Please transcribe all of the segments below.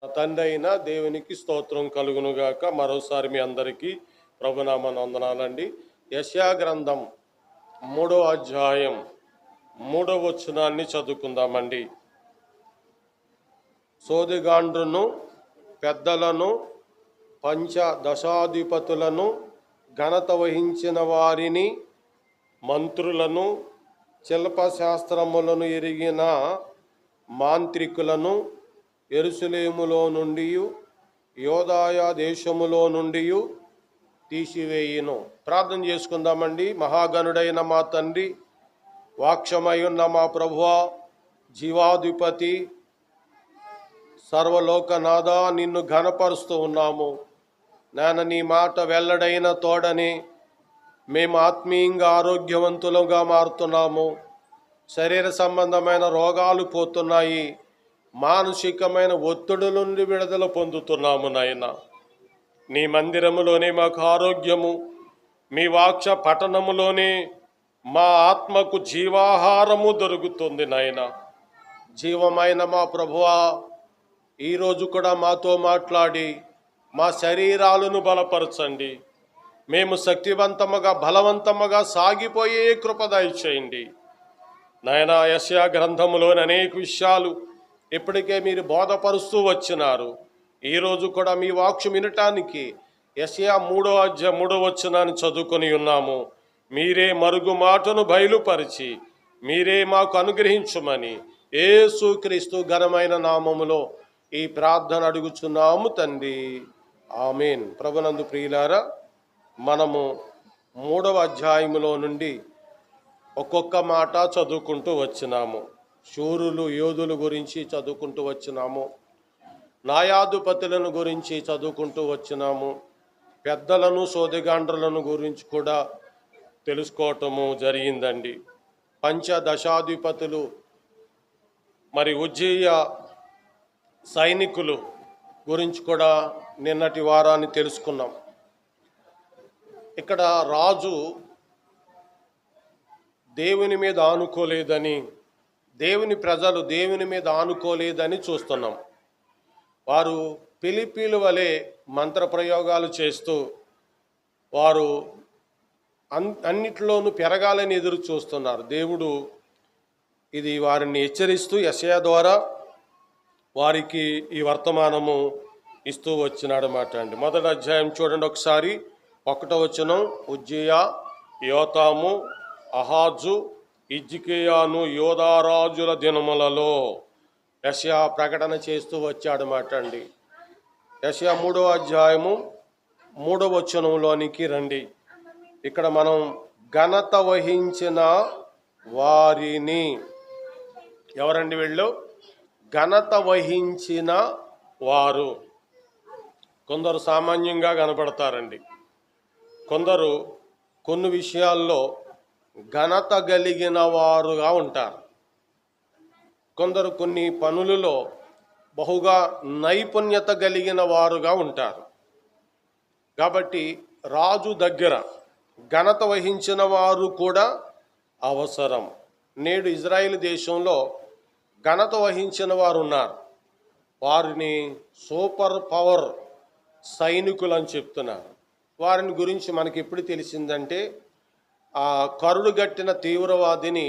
తండ్రి అయిన దేవునికి స్తోత్రం కలుగునుగాక. మరోసారి మీ అందరికీ ప్రభునామ వందనాలండి. యెషయా గ్రంథం 3వ అధ్యాయం 3వ వచనాన్ని చదువుకుందామండి. సోదెగాండ్రును, పెద్దలను, పంచదశాధిపతులను, ఘనత వహించిన వారిని, మంత్రులను, శిల్పశాస్త్రములను ఎరిగిన మాంత్రికులను యెరూషలేములో నుండి యోదాయ దేశములో నుండి తీసివేయును. ప్రార్థన చేసుకుందామండి. మహాగణుడైన మా తండ్రి, వాక్షమై ఉన్న మా ప్రభువా, జీవాధిపతి, సర్వలోకనాథ, నిన్ను ఘనపరుస్తూ ఉన్నాము. నేను నీ మాట వెల్లడైన తోడని మేము ఆత్మీయంగా ఆరోగ్యవంతులుగా మారుతున్నాము. శరీర సంబంధమైన రోగాలు పోతున్నాయి. మానసికమైన ఒత్తిడి నుండి విడుదల పొందుతున్నాము. నాయన, నీ మందిరములోనే మాకు ఆరోగ్యము, మీ వాక్య పఠనములోనే మా ఆత్మకు జీవాహారము దొరుకుతుంది. నాయన, జీవమైన మా ప్రభువా, ఈరోజు కూడా మాతో మాట్లాడి మా శరీరాలను బలపరచండి. మేము శక్తివంతముగా బలవంతముగా సాగిపోయే కృప దయచేయండి. నాయన, యెషయా గ్రంథములోని అనేక విషయాలు ఇప్పటికే మీరు బోధపరుస్తూ వచ్చినారు. ఈరోజు కూడా మీ వాక్యం వినటానికి యెషయా 3వ అధ్యాయం 3వ వచనాన్ని చదువుకొని ఉన్నాము. మీరే మరుగు మాటను బయలుపరిచి మీరే మాకు అనుగ్రహించుమని యేసుక్రీస్తు ఘనమైన నామములో ఈ ప్రార్థన అడుగుచున్నాము తండ్రి, ఆమేన్. ప్రభునందు ప్రియులారా, మనము 3వ అధ్యాయములో నుండి ఒక్కొక్క మాట చదువుకుంటూ వచ్చినాము. శూరులు, యోధుల గురించి చదువుకుంటూ వచ్చినాము. న్యాయాధిపతులను గురించి చదువుకుంటూ వచ్చినాము. పెద్దలను, సోదెగాండ్రులను గురించి కూడా తెలుసుకోవటము జరిగిందండి. పంచదశాధిపతులు, మరి ఉజ్జీయ సైనికులు గురించి కూడా నిన్నటి వారాన్ని తెలుసుకున్నాం. ఇక్కడ రాజు దేవుని మీద ఆనుకోలేదని, దేవుని ప్రజలు దేవుని మీద ఆనుకోలేదని చూస్తున్నాం. వారు ఫిలిప్పీల వలె మంత్రప్రయోగాలు చేస్తూ వారు అన్నిటిలోనూ పెరగాలని ఎదురు చూస్తున్నారు. దేవుడు ఇది వారిని హెచ్చరిస్తూ యెషయా ద్వారా వారికి ఈ వర్తమానము ఇస్తూ వచ్చినాడు మాట అండి. మొదటి అధ్యాయం చూడండి ఒకసారి. 1వ వచనం. ఉజ్జియా, యోతాము, అహాజు, హిజ్కియాను యోధారాజుల దినములలో యెషయా ప్రకటన చేస్తూ వచ్చాడు మాట అండి. యెషయా 3వ అధ్యాయము 3వ వచనంలోనికి రండి. ఇక్కడ మనం ఘనత వహించిన వారిని, ఎవరండి వీళ్ళు? ఘనత వహించిన వారు. కొందరు సామాన్యంగా కనపడతారండి, కొందరు కొన్ని విషయాల్లో ఘనత కలిగిన వారుగా ఉంటారు. కొందరు కొన్ని పనులలో బహుగా నైపుణ్యత కలిగిన వారుగా ఉంటారు. కాబట్టి రాజు దగ్గర ఘనత వహించిన వారు కూడా అవసరం. నేడు ఇజ్రాయిల్ దేశంలో ఘనత వహించిన వారు ఉన్నారు. వారిని సూపర్ పవర్ సైనికులు అని చెప్తున్నారు. వారిని గురించి మనకి ఎప్పుడు తెలిసిందంటే, ఆ కరుడు గట్టిన తీవ్రవాదిని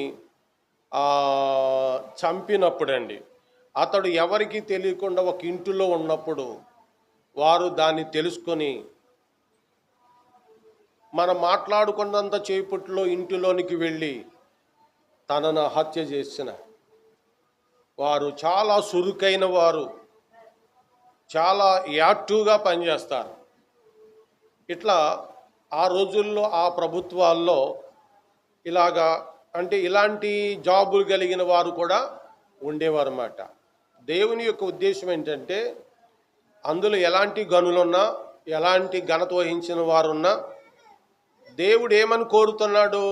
చంపినప్పుడండి, అతడు ఎవరికి తెలియకుండా ఒక ఇంటిలో ఉన్నప్పుడు వారు దాన్ని తెలుసుకొని మనం మాట్లాడుకున్నంత చేపట్లో ఇంటిలోనికి వెళ్ళి తనను హత్య చేసిన వారు చాలా చురుకైన వారు, చాలా యాక్టివ్గా పనిచేస్తారు. ఇట్లా ఆ రోజుల్లో ఆ ప్రభుత్వాల్లో ఇలాగా, అంటే ఇలాంటి జాబులు కలిగిన వారు కూడా ఉండేవారు అన్నమాట. దేవుని యొక్క ఉద్దేశం ఏంటంటే, అందులో ఎలాంటి గనులున్నా, ఎలాంటి ఘనత వహించిన వారున్నా దేవుడు ఏమని కోరుతున్నాడు?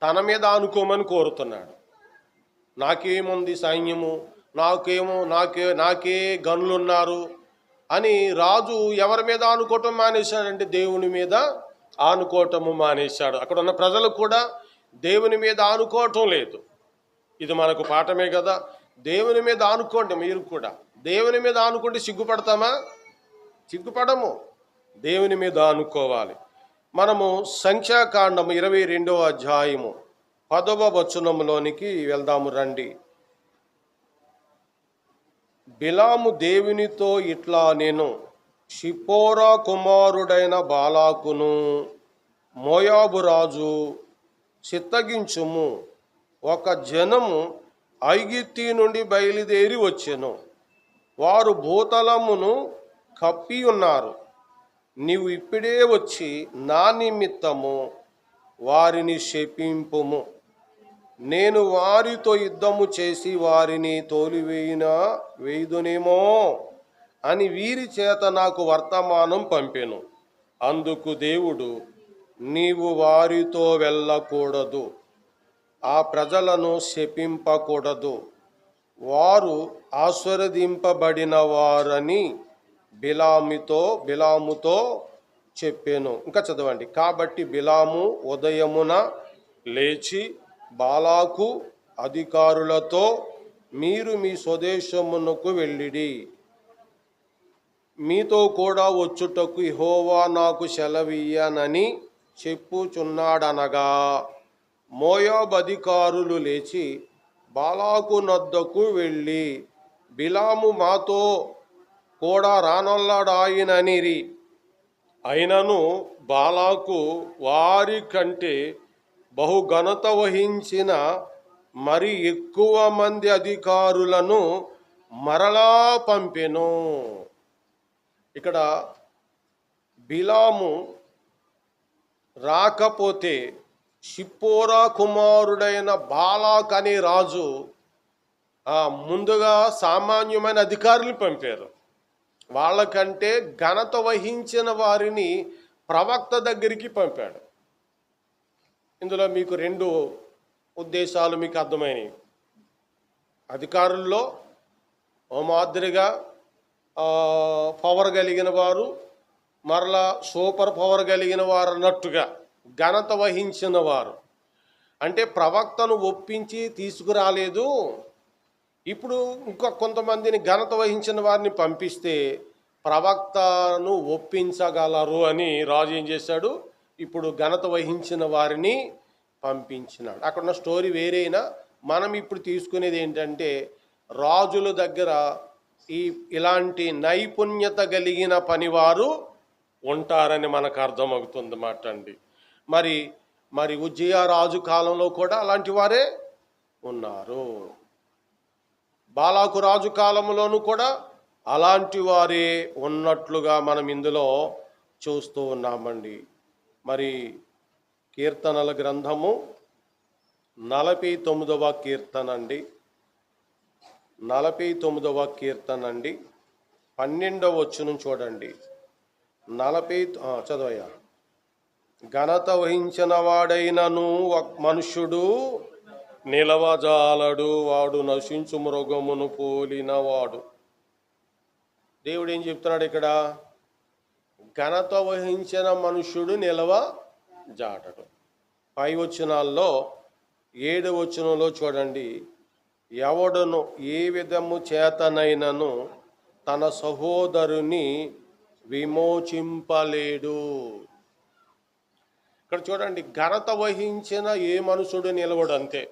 తన మీద ఆనుకోమని కోరుతున్నాడు. నాకేముంది సైన్యము, నాకే గనులున్నారు అని రాజు ఎవరి మీద ఆనుకోవటం మానేశాడంటే దేవుని మీద ఆనుకోవటము మానేశాడు. అక్కడ ఉన్న ప్రజలు కూడా దేవుని మీద ఆనుకోవటం లేదు. ఇది మనకు పాఠమే కదా. దేవుని మీద ఆనుకోండి, మీరు కూడా దేవుని మీద ఆనుకుంటే సిగ్గుపడతామా? సిగ్గుపడము. దేవుని మీద ఆనుకోవాలి. మనము సంఖ్యాకాండము 22వ అధ్యాయము 10వ వచనంలోనికి వెళ్దాము రండి. బిలాము దేవునితో ఇట్లా నేను షిప్పోరా కుమారుడైన బాలాకును మోయాబు రాజు చిత్తగించుము. ఒక జనము ఐగుప్తు నుండి బయలుదేరి వచ్చెను. వారు భూతలమును కప్పి ఉన్నారు. నీవు ఇప్పుడే వచ్చి నా నిమిత్తము వారిని శపింపుము. నేను వారితో యుద్ధము చేసి వారిని వేయుదునేమో అని వీరి చేత నాకు వర్తమానం పంపెను. అందుకు దేవుడు, నీవు వారితో వెళ్ళకూడదు, ఆ ప్రజలను శపింపకూడదు, వారు ఆశీర్వదింపబడిన వారని బిలాముతో చెప్పాను. ఇంకా చదవండి. కాబట్టి బిలాము ఉదయమున లేచి బాలాకు అధికారులతో, మీరు మీ స్వదేశమునకు వెళ్ళిడి, మీతో కూడా వచ్చుటకు యెహోవా నాకు సెలవియ్యనని చెప్పుచున్నాడనగా, మోయాబు అధికారులు లేచి బాలాకు నొద్దకు వెళ్ళి, బిలాము మాతో కూడా రానొల్లడాయననిరి. అయినను బాలాకు వారి కంటే బహుఘనత వహించిన మరి ఎక్కువ మంది అధికారులను మరలా పంపెను. ఇక్కడ బిలాము రాకపోతే షిప్పోరా కుమారుడైన బాలాక్ అనే రాజు ముందుగా సామాన్యమైన అధికారులు పంపారు. వాళ్ళకంటే ఘనత వహించిన వారిని ప్రవక్త దగ్గరికి పంపాడు. ఇందులో మీకు 2 ఉద్దేశాలు మీకు అర్థమైనవి. అధికారుల్లో ఓ మాదిరిగా పవర్ కలిగిన వారు, మరలా సూపర్ పవర్ కలిగిన వారు అన్నట్టుగా ఘనత వహించిన వారు. అంటే ప్రవక్తను ఒప్పించి తీసుకురాలేదు. ఇప్పుడు ఇంకా కొంతమందిని ఘనత వహించిన వారిని పంపిస్తే ప్రవక్తను ఒప్పించగలరు అని రాజు ఏం చేశాడు? ఇప్పుడు ఘనత వహించిన వారిని పంపించినాడు. అక్కడున్న స్టోరీ వేరైనా మనం ఇప్పుడు తీసుకునేది ఏంటంటే, రాజుల దగ్గర ఇలాంటి నైపుణ్యత కలిగిన పనివారు ఉంటారని మనకు అర్థమవుతుందన్నమాట అండి. మరి ఉజ్జియా రాజు కాలంలో కూడా అలాంటి వారే ఉన్నారు. బాలాకు రాజు కాలంలోనూ కూడా అలాంటి వారే ఉన్నట్లుగా మనం ఇందులో చూస్తూ ఉన్నామండి. మరి కీర్తనల గ్రంథము 49వ కీర్తన అండి, 49వ కీర్తన అండి, 12వ వచనం చూడండి. చదవయ్యా. ఘనత వహించిన వాడైనను మనుష్యుడు నిలవజాలడు, వాడు నశించు మృగమును పోలినవాడు. దేవుడు ఏం చెప్తున్నాడు ఇక్కడ? ఘనత వహించిన మనుష్యుడు నిలవజాలడు. పై వచనాల్లో 7వ వచనంలో చూడండి. ఎవడును ఏ విధము చేతనైనను తన సహోదరుని విమోచింపలేడు. ఇక్కడ చూడండి, ఘనత వహించిన ఏ మనుషుడు నిలవడు, అంతే.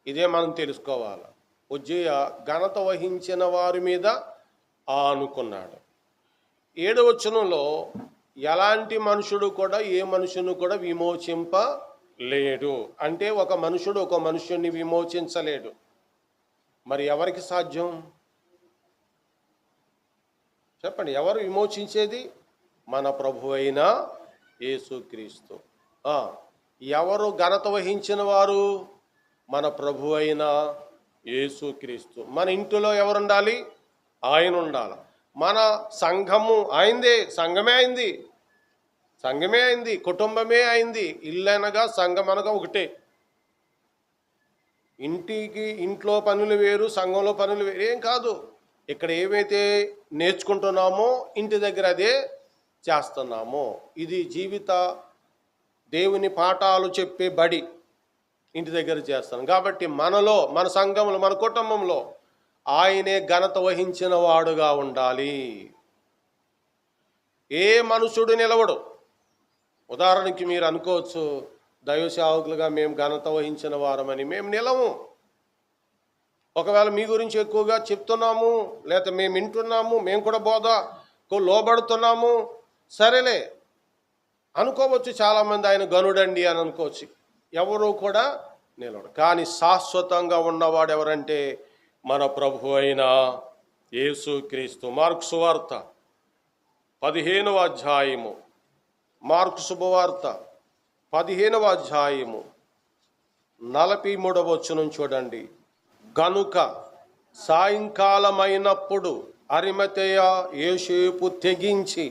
ఇదే మనం తెలుసుకోవాలి. ఉజ్జియా ఘనత వహించిన వారి మీద ఆనుకున్నాడు. 7వ వచనంలో ఎలాంటి మనుషుడు కూడా ఏ మనుషుని కూడా విమోచింపలేడు. అంటే ఒక మనుషుడు ఒక మనుషుడిని విమోచించలేడు. మరి ఎవరికి సాధ్యం? చెప్పండి, ఎవరు విమోచించేది? మన ప్రభు అయిన యేసుక్రీస్తు. ఎవరు ఘనత వహించిన వారు? మన ప్రభు అయిన యేసుక్రీస్తు. మన ఇంటిలో ఎవరుండాలి? ఆయన ఉండాలి. మన సంఘము ఆయనదే, సంఘమే అయింది, కుటుంబమే అయింది. ఇల్లు అనగా సంఘం అనగా ఒకటే. ఇంట్లో పనులు వేరు, సంఘంలో పనులు వేరు ఏం కాదు. ఇక్కడ ఏమైతే నేర్చుకుంటున్నామో ఇంటి దగ్గర అదే చేస్తున్నామో. ఇది జీవిత దేవుని పాఠాలు చెప్పే బడి ఇంటి దగ్గర చేస్తాం. కాబట్టి మనలో, మన సంఘంలో, మన కుటుంబంలో ఆయనే ఘనత వహించిన వాడుగా ఉండాలి. ఏ మనుషుడు నిలవడు. ఉదాహరణకి మీరు అనుకోవచ్చు, దైవ సేవకులుగా మేము ఘనత వహించిన వారమని. మేము నిలము. ఒకవేళ మీ గురించి ఎక్కువగా చెప్తున్నాము, లేకపోతే మేము వింటున్నాము, మేము కూడా బోధకు లోబడుతున్నాము, సరేలే అనుకోవచ్చు. చాలామంది ఆయన గనుడండి అని అనుకోవచ్చు. ఎవరు కూడా నిలవడు. కానీ శాశ్వతంగా ఉన్నవాడు ఎవరంటే మన ప్రభు అయిన యేసుక్రీస్తు. మార్కు సువార్త 15వ అధ్యాయము, మార్కు శుభవార్త 15వ అధ్యాయము 43వ వచనం చూడండి. గనుక సాయంకాలమైనప్పుడు అరిమతెయ యోసేపు తెగించి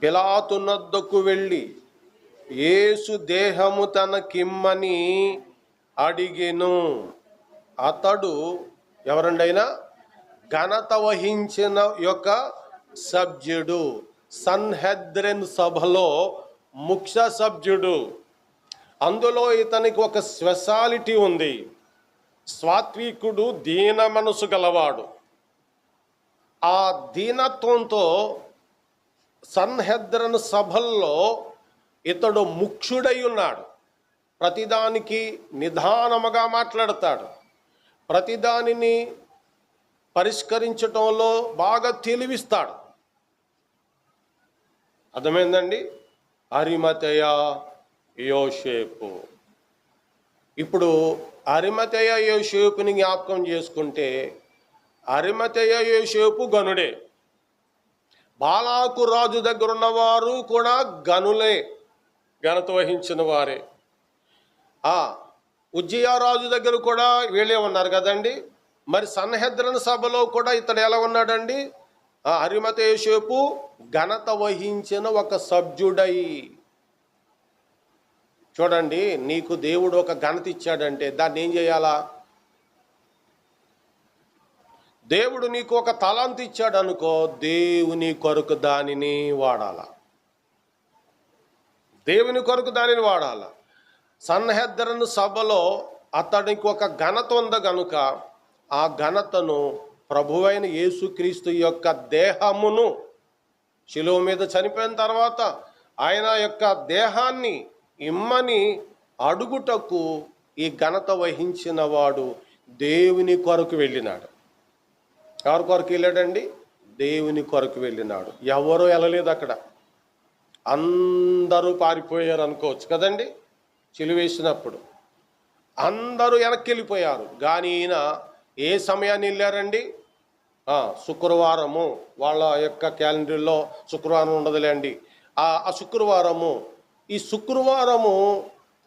పిలాతు నొద్దకు వెళ్ళి యేసు దేహము తనకిమ్మని అడిగెను. అతడు ఎవరండైనా ఘనత వహించిన యొక్క సభ్యుడు, సన్హెద్రెన్ సభలో ముఖ్య సభ్యుడు. అందులో ఇతనికి ఒక స్పెషాలిటీ ఉంది. సాత్వికుడు, దీన మనసు గలవాడు. ఆ దీనత్వంతో సన్హెద్రన్ సభల్లో ఇతడు ముఖ్యుడై ఉన్నాడు. ప్రతిదానికి నిదానముగా మాట్లాడతాడు. ప్రతిదానిని పరిష్కరించటంలో బాగా తెలివిస్తాడు. అర్థమైందండి? అరిమతెయ యోసేపు. ఇప్పుడు అరిమతెయ యోసేపుని జ్ఞాపకం చేసుకుంటే, అరిమతెయ యోసేపు గనుడే. బాలాకు రాజు దగ్గర ఉన్నవారు కూడా గనులే, ఘనత వహించిన వారే. ఉజ్జియా రాజు దగ్గర కూడా వీళ్ళే ఉన్నారు కదండి. మరి సన్హెద్రన్ సభలో కూడా ఇతడు ఎలా ఉన్నాడండి? అరిమతెయ యోసేపు ఘనత వహించిన ఒక సభ్యుడై. చూడండి, నీకు దేవుడు ఒక ఘనత ఇచ్చాడంటే దాన్ని ఏం చేయాలా? దేవుడు నీకు ఒక తలాంతు ఇచ్చాడు అనుకో, దేవుని కొరకు దానిని వాడాలా. దేవుని కొరకు దానిని వాడాలా. సన్హెద్రన్ సభలో అతడికి ఒక ఘనత ఉంది కనుక ఆ ఘనతను ప్రభువైన యేసుక్రీస్తు యొక్క దేహమును శిలువ మీద చనిపోయిన తర్వాత ఆయన యొక్క దేహాన్ని ఇమ్మని అడుగుటకు ఈ ఘనత వహించిన వాడు దేవుని కొరకు వెళ్ళినాడు. ఎవరి కొరకు వెళ్ళాడండి? దేవుని కొరకు వెళ్ళినాడు. ఎవరో వెళ్ళలేదు అక్కడ. అందరూ పారిపోయారు అనుకోవచ్చు కదండి. సిలువేసినప్పుడు అందరూ వెనక్కి వెళ్ళిపోయారు. కానీ ఈయన ఏ సమయాన్ని వెళ్ళారండి? శుక్రవారము. వాళ్ళ యొక్క క్యాలెండర్లో శుక్రవారం ఉండదులేండి. ఆ శుక్రవారము, ఈ శుక్రవారము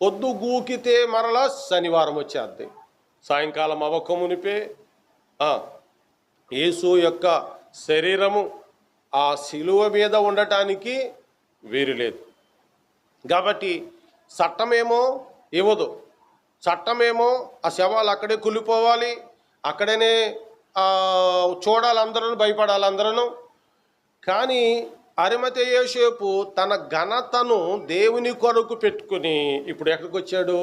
పొద్దు గూకితే మరలా శనివారం వచ్చేద్ది. సాయంకాలం అవ్వకమునిపే యేసు యొక్క శరీరము ఆ శిలువ మీద ఉండటానికి వీలు లేదు. కాబట్టి చట్టమేమో ఇవ్వదు. చట్టమేమో ఆ శవాలు అక్కడే కులిపోవాలి, అక్కడనే చూడాలి, అందరూ భయపడాలి అందరూ. కానీ అరిమతెయ యోసేపు తన ఘనతను దేవుని కొరకు పెట్టుకుని ఇప్పుడు ఎక్కడికి వచ్చాడు?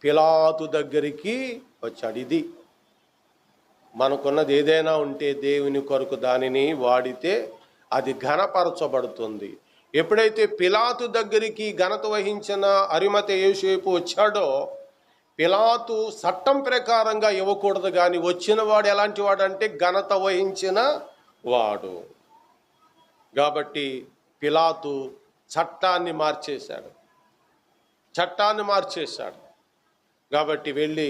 పిలాతు దగ్గరికి వచ్చాడు. ఇది మనకున్నది. ఏదైనా ఉంటే దేవుని కొరకు దానిని వాడితే అది ఘనపరచబడుతుంది. ఎప్పుడైతే పిలాతు దగ్గరికి ఘనత వహించిన అరిమతెయ యోసేపు వచ్చాడో, పిలాతు చట్టం ప్రకారంగా ఇవ్వకూడదు, కానీ వచ్చిన వాడు ఎలాంటి వాడు అంటే ఘనత వహించిన వాడు. కాబట్టి పిలాతు చట్టాన్ని మార్చేశాడు. కాబట్టి వెళ్ళి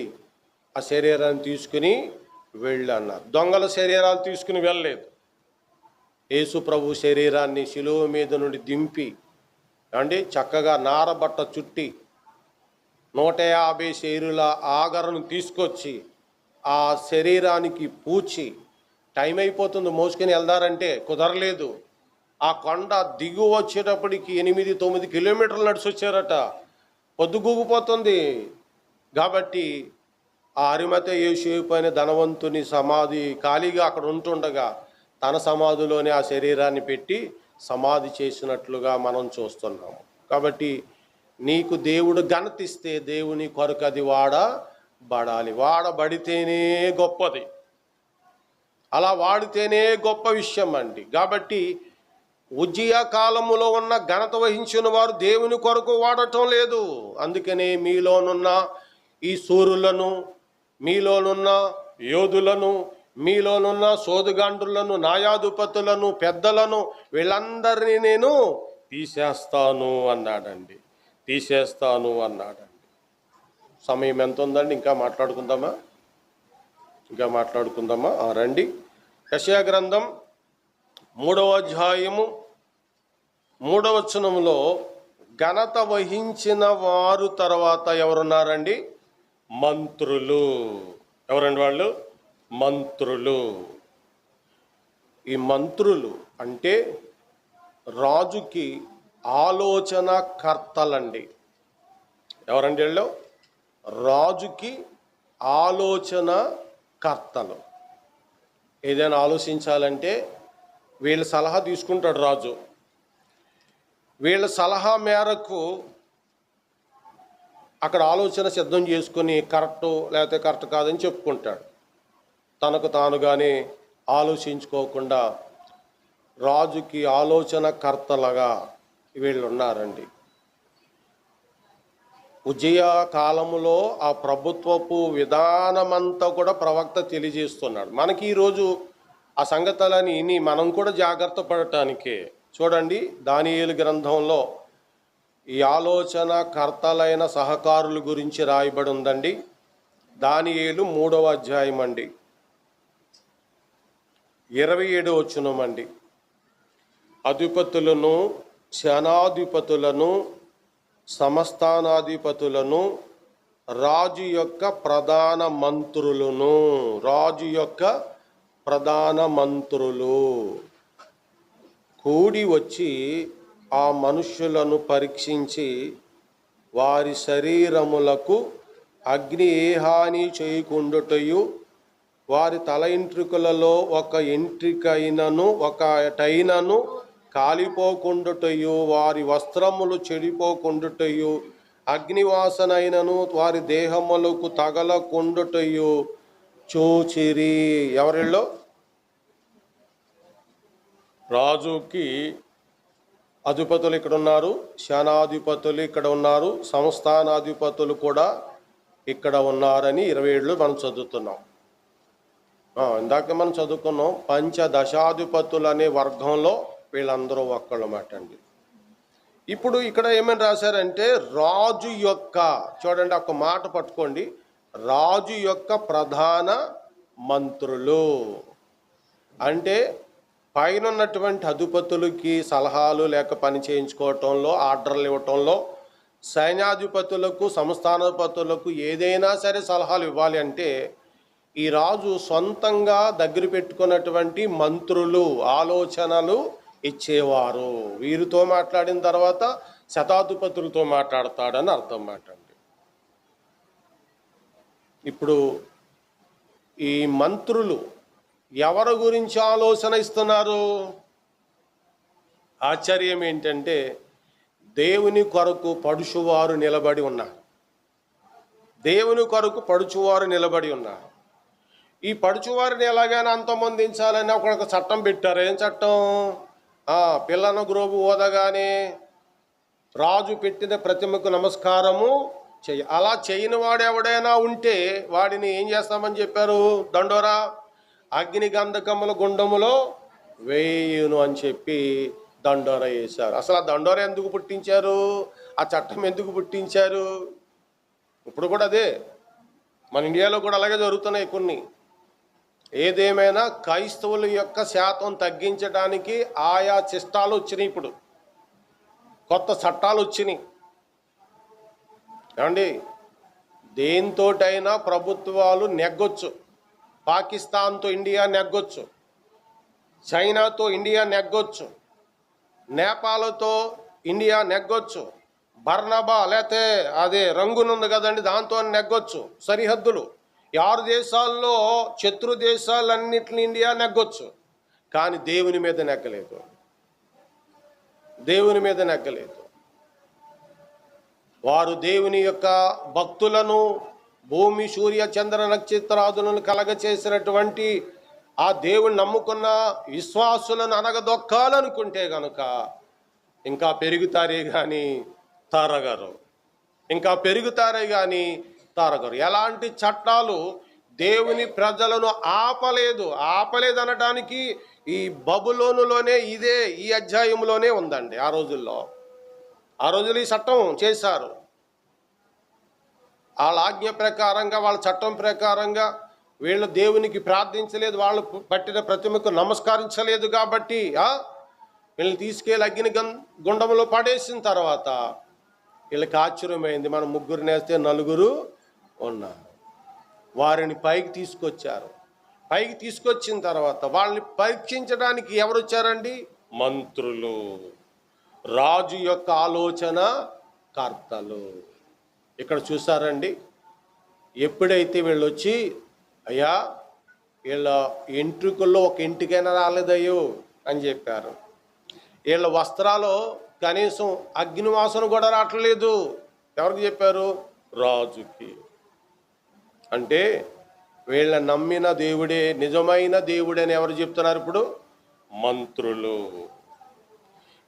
ఆ శరీరాన్ని తీసుకుని వెళ్ళన్నారు. దొంగల శరీరాలు తీసుకుని వెళ్ళలేదు. యేసు ప్రభు శరీరాన్ని శిలువ మీద నుండి దింపి చక్కగా నారబట్ట చుట్టి 150 శరీరాల ఆగరను తీసుకొచ్చి ఆ శరీరానికి పూచి, టైం అయిపోతుంది మోసుకొని వెళ్దారంటే కుదరలేదు. ఆ కొండ దిగు వచ్చేటప్పటికి 8-9 కిలోమీటర్లు నడిచి వచ్చారట. పొద్దుగూగిపోతుంది. కాబట్టి ఆ అరిమతెయ యోసేపు అనే ధనవంతుని సమాధి ఖాళీగా అక్కడ ఉంటుండగా తన సమాధిలోనే ఆ శరీరాన్ని పెట్టి సమాధి చేసినట్లుగా మనం చూస్తున్నాము. కాబట్టి నీకు దేవుడు ఘనతిస్తే దేవుని కొరకు అది బడాలి. వాడబడితేనే గొప్పది, అలా వాడితేనే గొప్ప విషయం అండి. కాబట్టి ఉజ్జియా కాలములో ఉన్న ఘనత వహించిన వారు దేవుని కొరకు వాడటం లేదు. అందుకనే మీలోనున్న ఈ సూరులను, మీలోనున్న యోధులను, మీలోనున్న సోదుగాండ్రులను, న్యాయాధిపతులను, పెద్దలను, వీళ్ళందరినీ నేను తీసేస్తాను అన్నాడండి. తీసేస్తాను అన్నాడండి. సమయం ఎంత ఉందండి? ఇంకా మాట్లాడుకుందామా? రండి. యెషయా గ్రంథం 3వ అధ్యాయము 3వ వచనంలో ఘనత వహించిన వారు తర్వాత ఎవరున్నారండి? మంత్రులు. ఎవరండి వాళ్ళు? మంత్రులు. ఈ మంత్రులు అంటే రాజుకి ఆలోచన కర్తలండి. ఎవరండి వీళ్ళు? రాజుకి ఆలోచన కర్తలు. ఏదైనా ఆలోచించాలంటే వీళ్ళ సలహా తీసుకుంటాడు రాజు. వీళ్ళ సలహా మేరకు అక్కడ ఆలోచన సిద్ధం చేసుకుని కరెక్టు లేకపోతే కరెక్ట్ కాదని చెప్పుకుంటాడు. తనకు తానుగానే ఆలోచించుకోకుండా రాజుకి ఆలోచన కర్తలుగా వీళ్ళు ఉన్నారండి. ఉజ్జియా కాలములో ఆ ప్రభుత్వపు విధానమంతా కూడా ప్రవక్త తెలియజేస్తున్నాడు. మనకి ఈరోజు ఆ సంగతులని విని మనం కూడా జాగ్రత్త పడటానికే చూడండి, దానియేలు గ్రంథంలో ఈ ఆలోచన కర్తలైన సహకారుల గురించి రాయబడి ఉందండి. దానియేలు 3వ అధ్యాయం అండి, 27వ వచనం అండి. అధిపతులను, సేనాధిపతులను, సంస్థానాధిపతులను, రాజు యొక్క ప్రధాన మంత్రులు కూడి వచ్చి ఆ మనుష్యులను పరీక్షించి వారి శరీరములకు అగ్ని ఏ హాని చేయకుండుటయు, వారి తల ఎంట్రుకలలో ఒకటైనను కాలిపోకుండుటయు, వారి వస్త్రములు చెడిపోకుండుటయు, అగ్నివాసనైనను వారి దేహములకు తగలకుండుటయు చూచిరి. ఎవరిలో? రాజుకి అధిపతులు ఇక్కడ ఉన్నారు, సేనాధిపతులు ఇక్కడ ఉన్నారు, సంస్థానాధిపతులు కూడా ఇక్కడ ఉన్నారని 27లో మనం చదువుతున్నాం. ఇందాక మనం చదువుకున్నాం పంచదశాధిపతులు అనే వర్గంలో వీళ్ళందరూ ఒక్కళ్ళమాట అండి. ఇప్పుడు ఇక్కడ ఏమని రాశారంటే రాజు యొక్క, చూడండి ఒక మాట పట్టుకోండి, రాజు యొక్క ప్రధాన మంత్రులు అంటే పైన ఉన్నటువంటి అధిపతులకి సలహాలు లేక పని చేయించుకోవటంలో, ఆర్డర్లు ఇవ్వటంలో, సైన్యాధిపతులకు, సంస్థానాధిపతులకు ఏదైనా సరే సలహాలు ఇవ్వాలి అంటే ఈ రాజు సొంతంగా దగ్గర పెట్టుకున్నటువంటి మంత్రులు ఆలోచనలు ఇచ్చేవారు. వీరితో మాట్లాడిన తర్వాత శతాధిపతులతో మాట్లాడతాడని అర్థం మాటండి. ఇప్పుడు ఈ మంత్రులు ఎవరి గురించి ఆలోచన ఇస్తున్నారు? ఆశ్చర్యం ఏంటంటే దేవుని కొరకు పడుచువారు నిలబడి ఉన్నారు. దేవుని కొరకు పడుచువారు నిలబడి ఉన్నారు. ఈ పడుచువారిని ఎలాగైనా అంతమొందించాలని ఒక చట్టం పెట్టారు. ఏం చట్టం? పిల్లన గ్రోబు ఓదగానే రాజు పెట్టిన ప్రతిమకు నమస్కారము చెయ్యి. అలా చేయని వాడు ఎవడైనా ఉంటే వాడిని ఏం చేస్తామని చెప్పారు? దండోరా అగ్ని గంధకముల గుండములో వేయును అని చెప్పి దండోర వేశారు. అసలు ఆ దండోర ఎందుకు పుట్టించారు? ఆ చట్టం ఎందుకు పుట్టించారు? ఇప్పుడు కూడా అదే, మన ఇండియాలో కూడా అలాగే జరుగుతున్నాయి కొన్ని. ఏదేమైనా క్రైస్తవుల యొక్క శాతం తగ్గించడానికి ఆయా చట్టాలు వచ్చినాయి. ఇప్పుడు కొత్త చట్టాలు వచ్చినాయి. ఏమండి, దేంతోటైనా ప్రభుత్వాలు నెగ్గొచ్చు. పాకిస్తాన్తో ఇండియా నెగ్గొచ్చు, చైనాతో ఇండియా నెగ్గొచ్చు, నేపాల్తో ఇండియా నెగ్గొచ్చు, బర్నబా లేతే అదే రంగునుంది కదండి దాంతో నెగ్గొచ్చు. సరిహద్దులు 6 దేశాల్లో శత్రు దేశాలన్నింటినీ ఇండియా నెగ్గొచ్చు. కానీ దేవుని మీద నెగ్గలేదు. దేవుని మీద నెగ్గలేదు. వారు దేవుని యొక్క భక్తులను, భూమి సూర్య చంద్ర నక్షత్రాదులను కలగచేసినటువంటి ఆ దేవుని నమ్ముకున్న విశ్వాసులను అనగదొక్కాలనుకుంటే గనుక ఇంకా పెరుగుతారే కానీ తరగరు. ఇంకా పెరుగుతారే కానీ తరగరు. ఎలాంటి చట్టాలు దేవుని ప్రజలను ఆపలేదు అనడానికి ఈ బబులోనులోనే ఈ అధ్యాయంలోనే ఉందండి. ఆ రోజుల్లో ఈ చట్టం చేశారు. వాళ్ళ ఆజ్ఞ ప్రకారంగా, వాళ్ళ చట్టం ప్రకారంగా వీళ్ళు దేవునికి ప్రార్థించలేదు, వాళ్ళు పట్టిన ప్రతిమకు నమస్కరించలేదు. కాబట్టి వీళ్ళని తీసుకెళ్ళి అగ్ని గుండంలో పడేసిన తర్వాత వీళ్ళకి ఆశ్చర్యమైంది. మనం 3 నేస్తే 4 ఉన్నారు. వారిని పైకి తీసుకొచ్చారు. పైకి తీసుకొచ్చిన తర్వాత వాళ్ళని పరీక్షించడానికి ఎవరు వచ్చారండి? మంత్రులు, రాజు యొక్క ఆలోచన కర్తలు. ఇక్కడ చూసారండి, ఎప్పుడైతే వీళ్ళు వచ్చి, అయ్యా వీళ్ళ ఎంట్రుకల్లో ఒక ఇంటికైనా రాలేదయ్యో అని చెప్పారు. వీళ్ళ వస్త్రాలు కనీసం అగ్నివాసన కూడా రావట్లేదు. ఎవరికి చెప్పారు? రాజుకి. అంటే వీళ్ళ నమ్మిన దేవుడే నిజమైన దేవుడే అని ఎవరు చెప్తున్నారు ఇప్పుడు? మంత్రులు.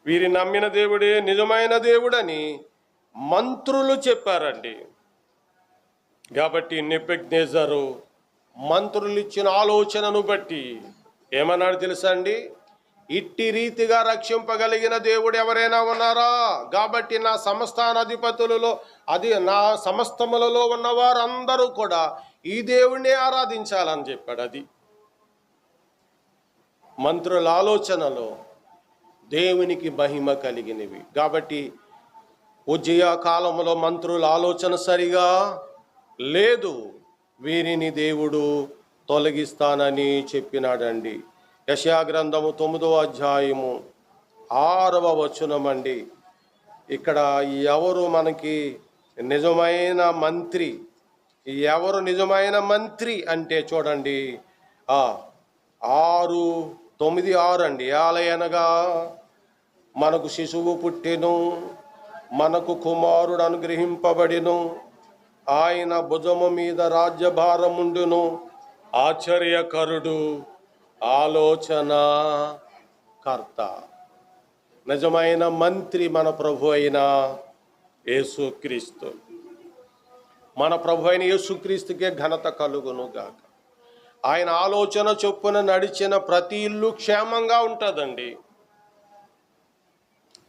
వీరి నమ్మిన దేవుడే నిజమైన దేవుడని మంత్రులు చెప్పారండి. కాబట్టి నెబుకద్నెజరు మంత్రులు ఇచ్చిన ఆలోచనను బట్టి ఏమన్నాడు తెలుసా అండి? ఇట్టి రీతిగా రక్షింపగలిగిన దేవుడు ఎవరైనా ఉన్నారా? కాబట్టి నా సంస్థానాధిపతులలో నా సమస్తములలో ఉన్న వారందరూ కూడా ఈ దేవుణ్ణి ఆరాధించాలని చెప్పాడు. అది మంత్రుల ఆలోచనలో దేవునికి మహిమ కలిగినవి. కాబట్టి ఉజ్జయ కాలంలో మంత్రుల ఆలోచన సరిగా లేదు. వీరిని దేవుడు తొలగిస్తానని చెప్పినాడండి. యెషయా గ్రంథము 9వ అధ్యాయము 6వ వచనం అండి. ఇక్కడ ఎవరు మనకి నిజమైన మంత్రి? ఎవరు నిజమైన మంత్రి అంటే చూడండి, 9:6 అండి. ఆలయనగా మనకు శిశువు పుట్టెను, మనకు కుమారుడు అనుగ్రహింపబడిను, ఆయన భుజము మీద రాజ్యభారముండును, ఆశ్చర్యకరుడు, ఆలోచన కర్త. నిజమైన మంత్రి మన ప్రభు అయిన యేసుక్రీస్తు. మన ప్రభు అయిన యేసుక్రీస్తుకే ఘనత కలుగును గాక. ఆయన ఆలోచన చొప్పున నడిచిన ప్రతి ఇల్లు క్షేమంగా ఉంటుందండి.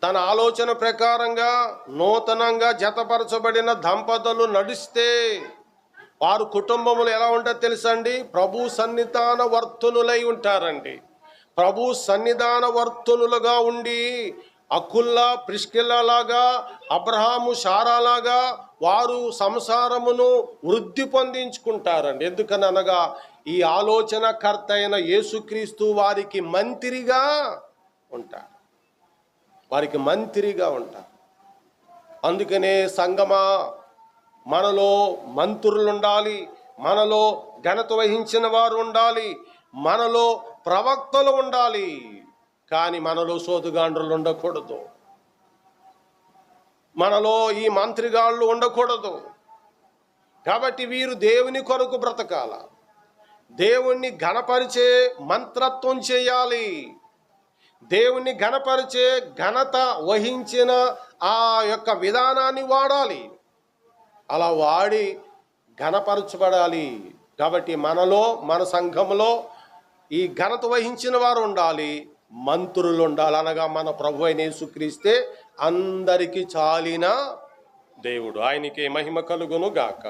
తన ఆలోచన ప్రకారంగా నూతనంగా జతపరచబడిన దంపతులు నడిస్తే వారు కుటుంబములు ఎలా ఉంటారో తెలుసండి? ప్రభు సన్నిధాన వర్తనులై ఉంటారండి. ప్రభు సన్నిధాన వర్తనులుగా ఉండి అకుల్లా ప్రిస్కిల్లలాగా, అబ్రహాము శారాలాగా వారు సంసారమును వృద్ధి పొందించుకుంటారండి. ఎందుకని అనగా ఈ ఆలోచనకర్త అయిన యేసుక్రీస్తు వారికి మంత్రిగా ఉంటారు. అందుకనే సంగమా, మనలో మంత్రులు ఉండాలి, మనలో ఘనత వహించిన వారు ఉండాలి, మనలో ప్రవక్తలు ఉండాలి. కానీ మనలో సోదుగాండ్రులు ఉండకూడదు, మనలో ఈ మంత్రిగాళ్ళు ఉండకూడదు. కాబట్టి వీరు దేవుని కొరకు బ్రతకాల, దేవుణ్ణి ఘనపరిచే మంత్రత్వం చేయాలి, దేవుణ్ణి ఘనపరిచే ఘనత వహించిన ఆ యొక్క విధానాన్ని వాడాలి, అలా వాడి ఘనపరచబడాలి. కాబట్టి మనలో, మన సంఘంలో ఈ ఘనత వహించిన వారు ఉండాలి, మంత్రులు ఉండాలి. అనగా మన ప్రభు అయిన యేసుక్రీస్తే అందరికీ చాలిన దేవుడు. ఆయనకి మహిమ కలుగును గాక.